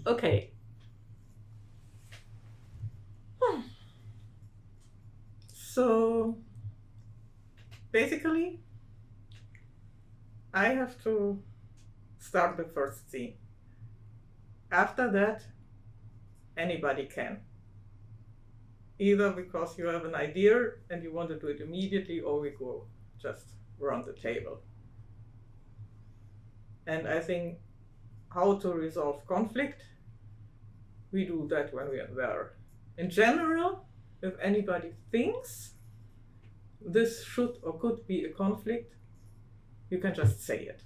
Okay. So basically, I have to start the first scene. After that, anybody can. Either because you have an idea and you want to do it immediately, or we go just around the table. And I think how to resolve conflict, we do that when we are there. In general, if anybody thinks this should or could be a conflict, you can just say it.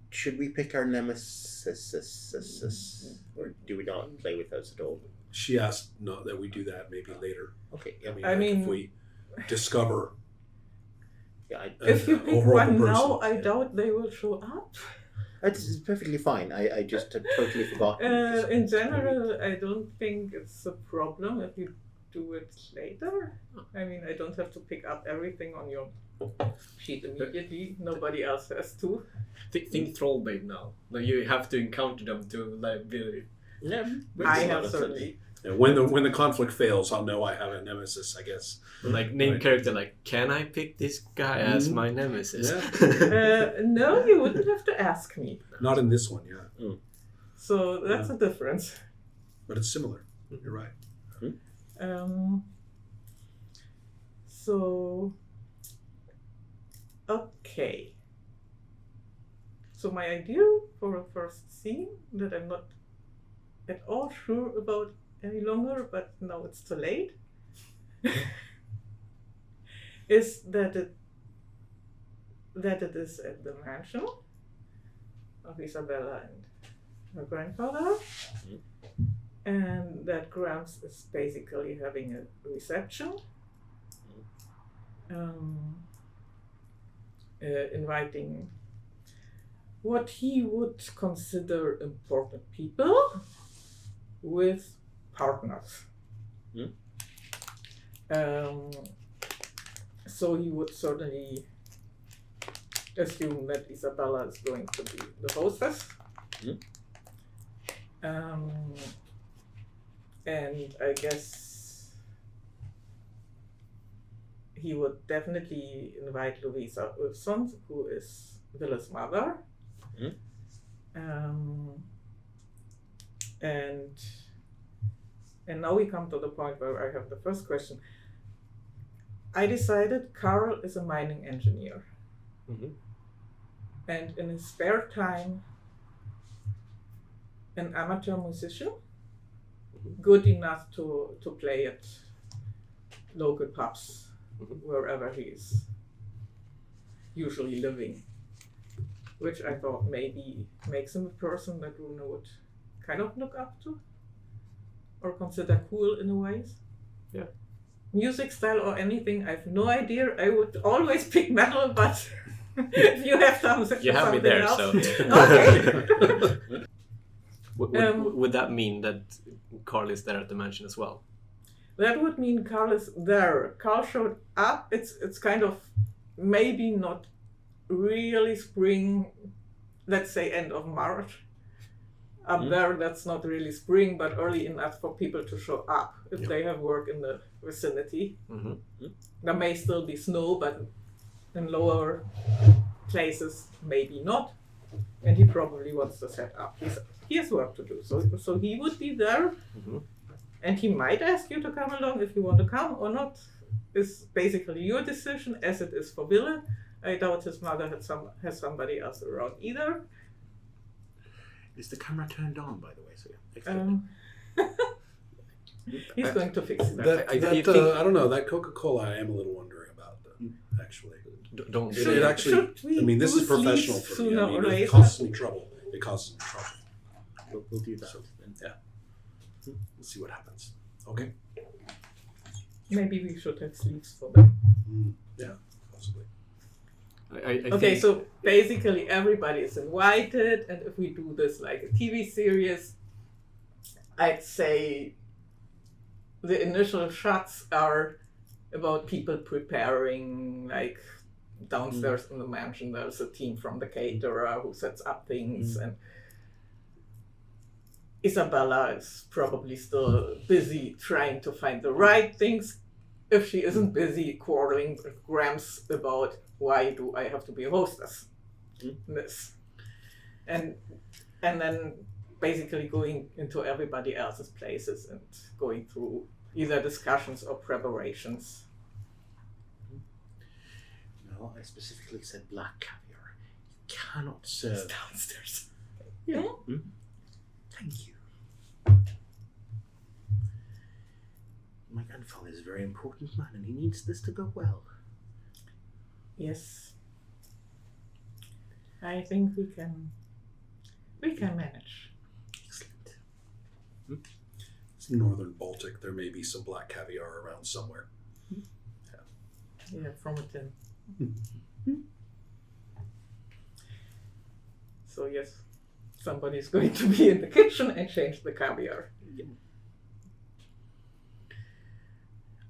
Should we pick our nemesis, or do we not play with those at all? She asked that we do that maybe later. Okay. I mean, if we discover. Yeah. If you pick one now, I doubt they will show up. It's perfectly fine. I just had totally forgotten. In general, I don't think it's a problem if you do it later. I mean, I don't have to pick up everything on your sheet immediately. Nobody else has to. Think trollbait now. Like you have to encounter them to like be. Yeah, I have certainly. Yeah, when the conflict fails, I'll know I have a nemesis, I guess. Like name character, like, can I pick this guy as my nemesis? Yeah. No, you wouldn't have to ask me. Not in this one, yeah. So that's a difference. But it's similar. You're right. So, okay. So my idea for a first scene that I'm not at all sure about any longer, but now it's too late, is that it is at the mansion of Isabella and her grandfather, and that Gramps is basically having a reception, inviting what he would consider important people with partners. So he would certainly assume that Isabella is going to be the hostess. And I guess he would definitely invite Louisa Ulfsson, who is Wille's mother. And now we come to the point where I have the first question. I decided Carl is a mining engineer. And in his spare time, an amateur musician, good enough to play at local pubs, wherever he is usually living, which I thought maybe makes him a person that Rune would kind of look up to or consider cool in a way. Yeah. Music style or anything, I have no idea. I would always pick metal, but if you have something, you have me there, else. so. Okay. Would that mean that Carl is there at the mansion as well? That would mean Carl is there. Carl showed up. It's kind of maybe not really spring, let's say end of March. Up there, that's not really spring, but early enough for people to show up if they have work in the vicinity. There may still be snow, but in lower places, maybe not. And he probably wants to set up. He has work to do, so he would be there, and he might ask you to come along if you want to come or not. Is basically your decision, as it is for Wille. I doubt his mother has somebody else around either. Is the camera turned on, by the way? So he's going to fix that. I don't know. That Coca-Cola, I am a little wondering about. Actually, don't. It actually. I mean, this is professional for me. I mean, it later? causes me trouble. It causes me trouble. We'll do that. So, yeah. We'll see what happens. Okay. Maybe we should have sleeves for them. Yeah, possibly. Okay, so basically everybody is invited, and if we do this like a TV series, I'd say the initial shots are about people preparing, like downstairs in the mansion there's a team from the caterer who sets up things, and Isabella is probably still busy trying to find the right things, if she isn't busy quarreling with Gramps about why do I have to be a hostess in this. And then basically going into everybody else's places and going through either discussions or preparations. No, I specifically said black caviar. You cannot serve. It's downstairs. Yeah. Thank you. My grandfather is a very important man and he needs this to go well. Yes. I think we can manage. Excellent. It's northern Baltic. There may be some black caviar around somewhere. Yeah, from a tin. So yes, somebody's going to be in the kitchen and change the caviar. Yep.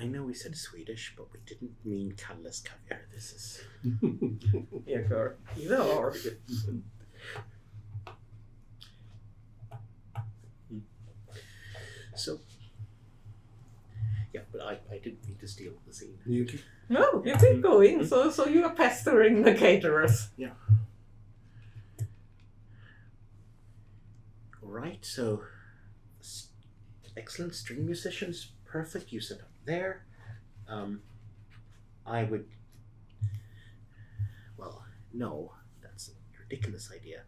I know we said Swedish, but we didn't mean Kalles caviar. This is... Yeah, sure. Either or. So, yeah, but I didn't mean to steal the scene. You keep No, you keep going. So you are pestering the caterers. Yeah. Alright, so excellent string musicians, perfect. You sit up there. I would... Well, no, that's a ridiculous idea.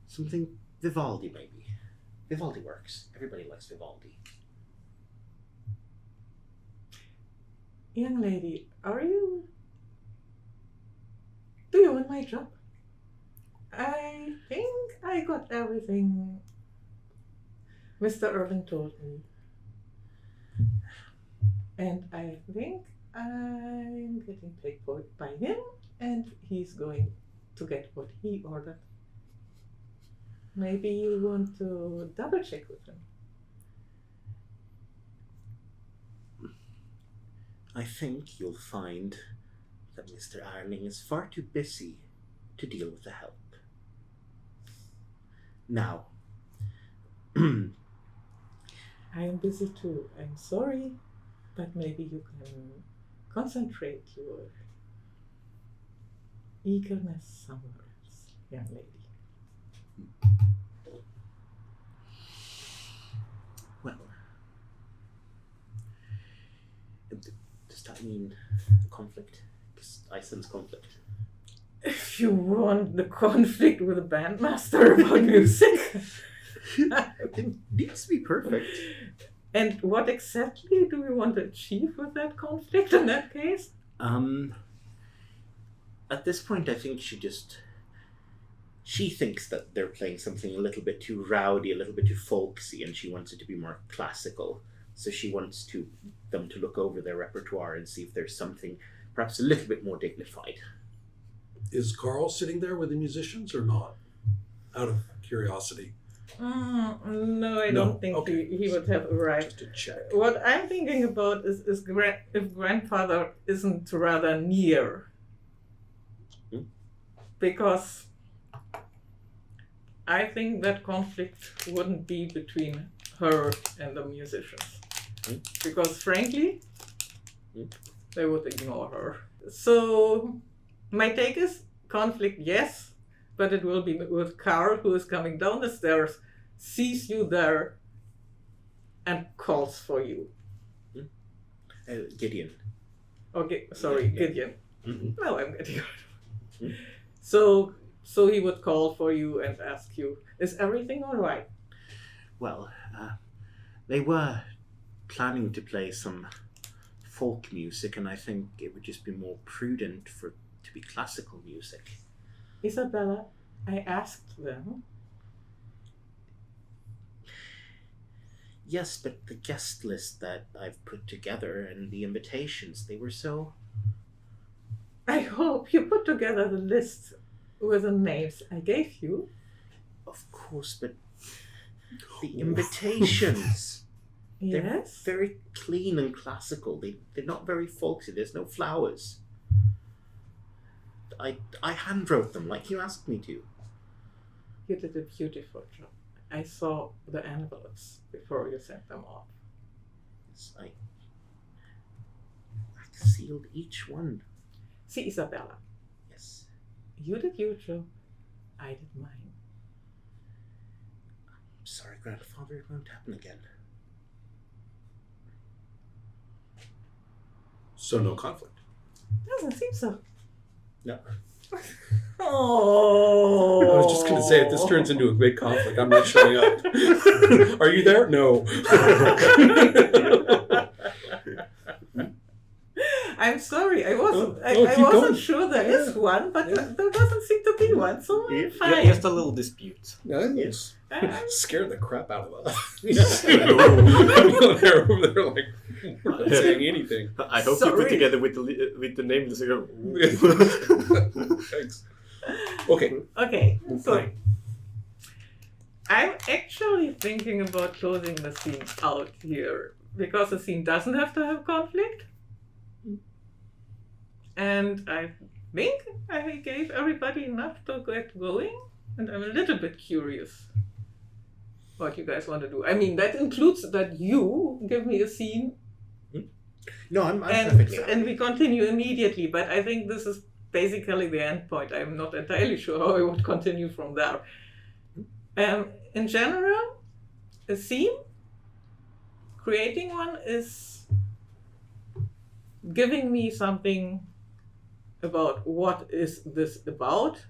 Something Vivaldi, maybe. Vivaldi works. Everybody likes Vivaldi. Young lady, do you want my job? I think I got everything Mr. Irving told me. And I think I'm getting paid for it by him, and he's going to get what he ordered. Maybe you want to double check with him. I think you'll find that Mr. Arling is far too busy to deal with the help. Now, I am busy too. I'm sorry, but maybe you can concentrate your eagerness somewhere else, young lady. well, does that mean conflict? Because I sense conflict. If you want the conflict with a bandmaster about music. It needs to be perfect. And what exactly do we want to achieve with that conflict in that case? At this point, I think she thinks that they're playing something a little bit too rowdy, a little bit too folksy, and she wants it to be more classical. So she wants them to look over their repertoire and see if there's something perhaps a little bit more dignified. Is Carl sitting there with the musicians or not? Out of curiosity. No, I don't think okay. he would have arrived. Just to check. What I'm thinking about is if grandfather isn't rather near. Because I think that conflict wouldn't be between her and the musicians. Because frankly, they would ignore her. So my take is conflict, yes, but it will be with Carl, who is coming down the stairs, sees you there, and calls for you. Gideon. Okay, sorry, Yeah. Gideon. Mm-hmm. Now I'm getting out. So he would call for you and ask you, is everything all right? Well, they were planning to play some folk music, and I think it would just be more prudent to be classical music. Isabella, I asked them. Yes, but the guest list that I've put together and the invitations, they were so... I hope you put together the list with the names I gave you. Of course, but the invitations, Yes? they're very clean and classical. They're not very folksy. There's no flowers. I hand wrote them like you asked me to. You did a beautiful job. I saw the envelopes before you sent them off. Yes, I sealed each one. See, Isabella, Yes. you did your job, I did mine. I'm sorry, Grandfather, it won't happen again. So no conflict. Doesn't seem so. No. Oh. I was just going to say, if this turns into a big conflict, I'm not showing up. Are you there? No. I'm sorry, I wasn't. I keep wasn't going. sure there is one, but there doesn't seem to be one, so Yeah. fine. Just a little dispute. Yes. Uh, Scared the crap out of us. They're over there like, we're not saying anything. I hope you Sorry. put together with the nameless. Thanks. Okay. Okay, so Fine. I'm actually thinking about closing the scene out here because the scene doesn't have to have conflict. And I think I gave everybody enough to get going, and I'm a little bit curious what you guys want to do. I mean, that includes that you give me a scene No, I'm perfectly and we continue immediately, but I think this is basically the end point. I'm not entirely sure how I would continue from there. In general, a scene, creating one is giving me something about what is this about,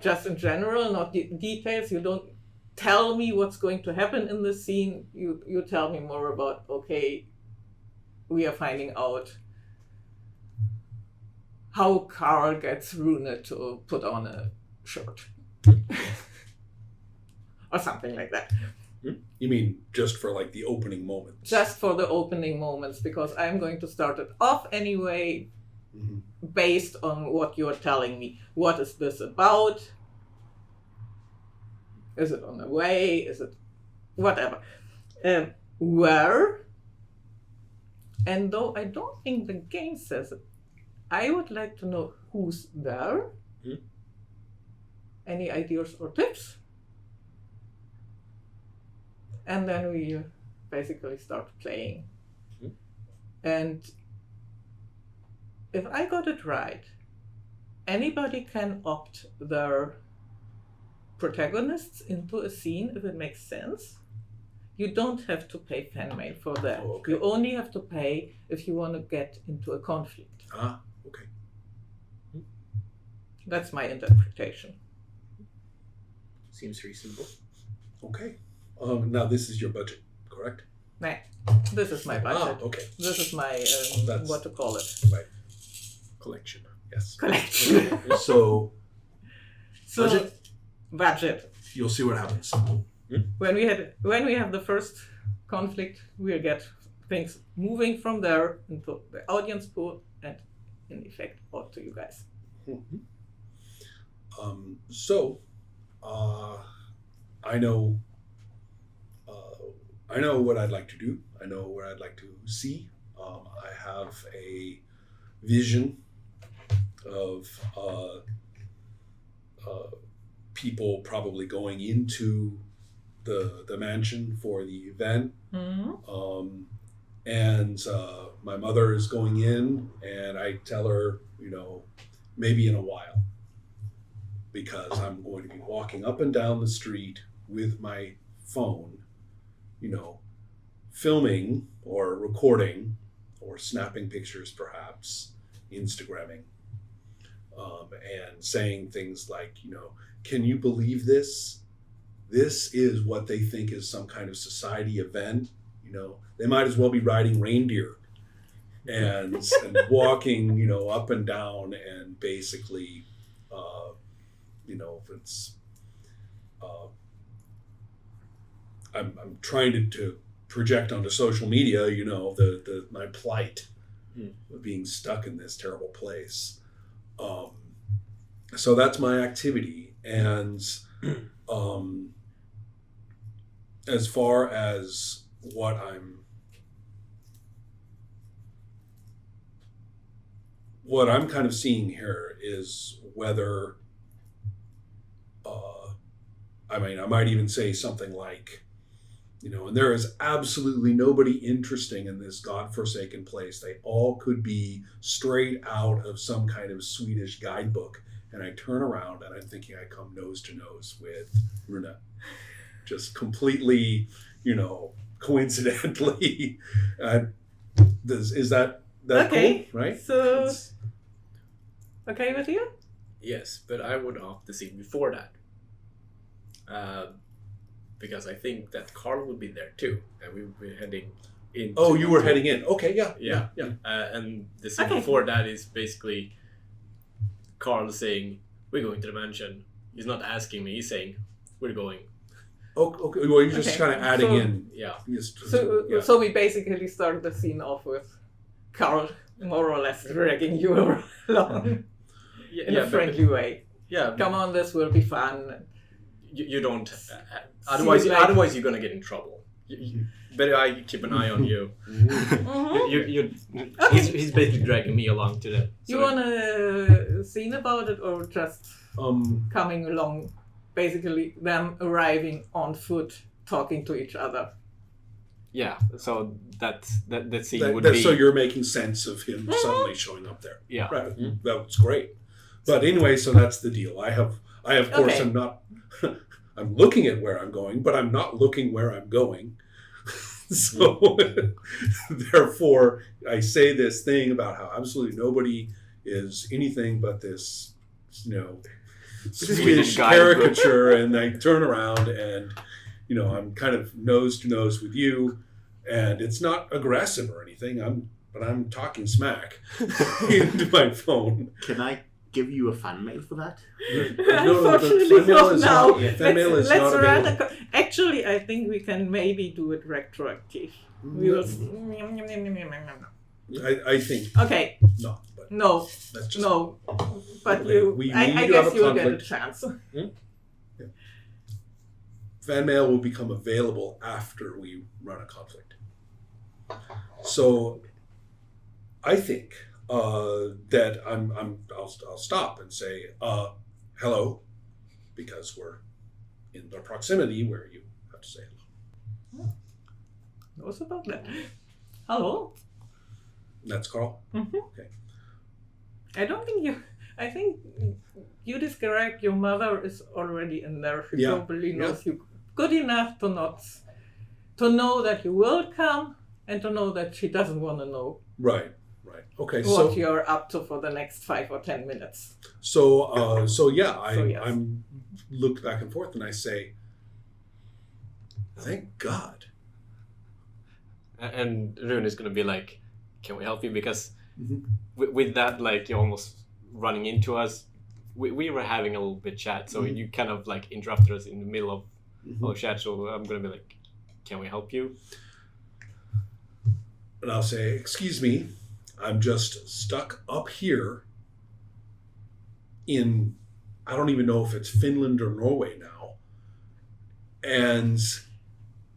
just in general, not details. You don't tell me what's going to happen in the scene. You tell me more about, okay, we are finding out how Carl gets Rune to put on a shirt. Or something like that. You mean just for like the opening moments? Just for the opening moments, because I'm going to start it off anyway, based on what you're telling me. What is this about? Is it on the way? Is it whatever? Where? And though I don't think the game says it, I would like to know who's there. Any ideas or tips? And then we basically start playing. And if I got it right, anybody can opt their protagonists into a scene if it makes sense. You don't have to pay fan mail for that. Oh, okay. You only have to pay if you want to get into a conflict. Ah, okay. That's my interpretation. Seems reasonable. Okay. Now this is your budget, correct? Nah, this is my budget. Ah, okay. This is my, That's- what to call it, Right. Collection. Yes. collection. So So, budget. you'll see what happens. When we have the first conflict, we'll get things moving from there into the audience pool and in effect out to you guys. I know what I'd like to do. I know where I'd like to see. I have a vision of people probably going into the mansion for the event. And my mother is going in, and I tell her, maybe in a while, because I'm going to be walking up and down the street with my phone, filming or recording or snapping pictures, perhaps Instagramming, and saying things like, can you believe this? This is what they think is some kind of society event. They might as well be riding reindeer and walking, up and down, and basically, it's. I'm trying to project onto social media, my plight of being stuck in this terrible place. So that's my activity, and as far as what I'm kind of seeing here is whether I mean, I might even say something like, and there is absolutely nobody interesting in this godforsaken place. They all could be straight out of some kind of Swedish guidebook. And I turn around and I'm thinking I come nose to nose with Runa. Just completely, coincidentally. Is that okay, cool, right? So, okay with you? Yes, but I would opt the scene before that. Because I think that Carl would be there too, and we would be heading in. Oh, you were heading in. Okay, yeah. And the scene before that is basically Carl saying, "We're going to the mansion." He's not asking me; he's saying, "We're going." Oh, okay. Well, you're just kind of adding in. Yeah. So we basically start the scene off with Carl more or less dragging you along in a friendly way. Yeah. Come on, this will be fun. You don't. Otherwise you're gonna get in trouble. Better I keep an eye on you. He's basically dragging me along to the. You want a scene about it, or just coming along? Basically, them arriving on foot, talking to each other. Yeah. So that scene would be. So you're making sense of him suddenly showing up there. Yeah. Right. Mm-hmm. That's great. But anyway, so that's the deal. I of course am not. I'm looking at where I'm going, but I'm not looking where I'm going. So, therefore, I say this thing about how absolutely nobody is anything but this, Swedish caricature, and I turn around and, I'm kind of nose to nose with you, and it's not aggressive or anything. But I'm talking smack into my phone. Can I give you a fan mail for that? Unfortunately, not now. Fan mail is not available. Actually, I think we can maybe do it retroactive. We will. I think. Okay. No. But no. That's just, no. But I guess you'll get a chance. Yeah. Fan mail will become available after we run a conflict. So, I think. That I'll stop and say hello, because we're in the proximity where you have to say hello. What's about that? Hello. That's Carl. Mm-hmm. Okay. I think you described your mother is already in there. She probably knows you good enough to know that you will come, and to know that she doesn't want to know. Right. Okay. What you're up to for the next 5 or 10 minutes. I'm looked back and forth and I say, thank God. And Rune is going to be like, can we help you? Because with that, like, you're almost running into us. We were having a little bit chat, so you kind of like interrupted us in the middle of chat. So I'm going to be like, can we help you? And I'll say, excuse me, I'm just stuck up here in, I don't even know if it's Finland or Norway now. And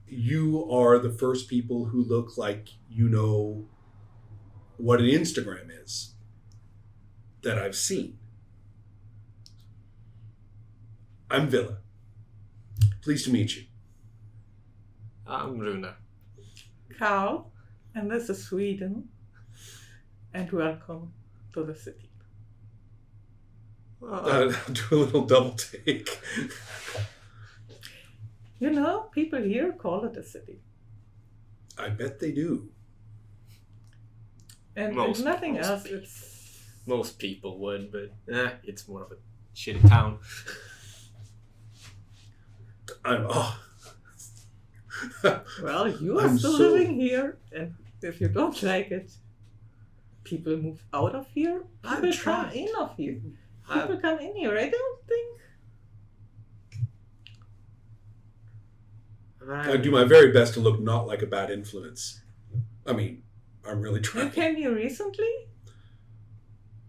you are the first people who look like you know what an Instagram is that I've seen. I'm Villa. Pleased to meet you. I'm Rune. Carl, and this is Sweden. And welcome to the city. I'll do a little double take. People here call it a city. I bet they do. And if nothing else, it's... Most people would, but it's more of a shitty town. Well, you are still living here, and if you don't like it, people move out of here. People come in of here. People come in here. I don't think. I do my very best to look not like a bad influence. I mean, I'm really trying. You came here recently?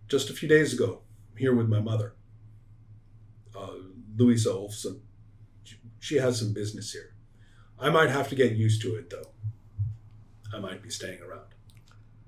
Just a few days ago. I'm here with my mother, Louisa Olfsson. She has some business here. I might have to get used to it, though. I might be staying around.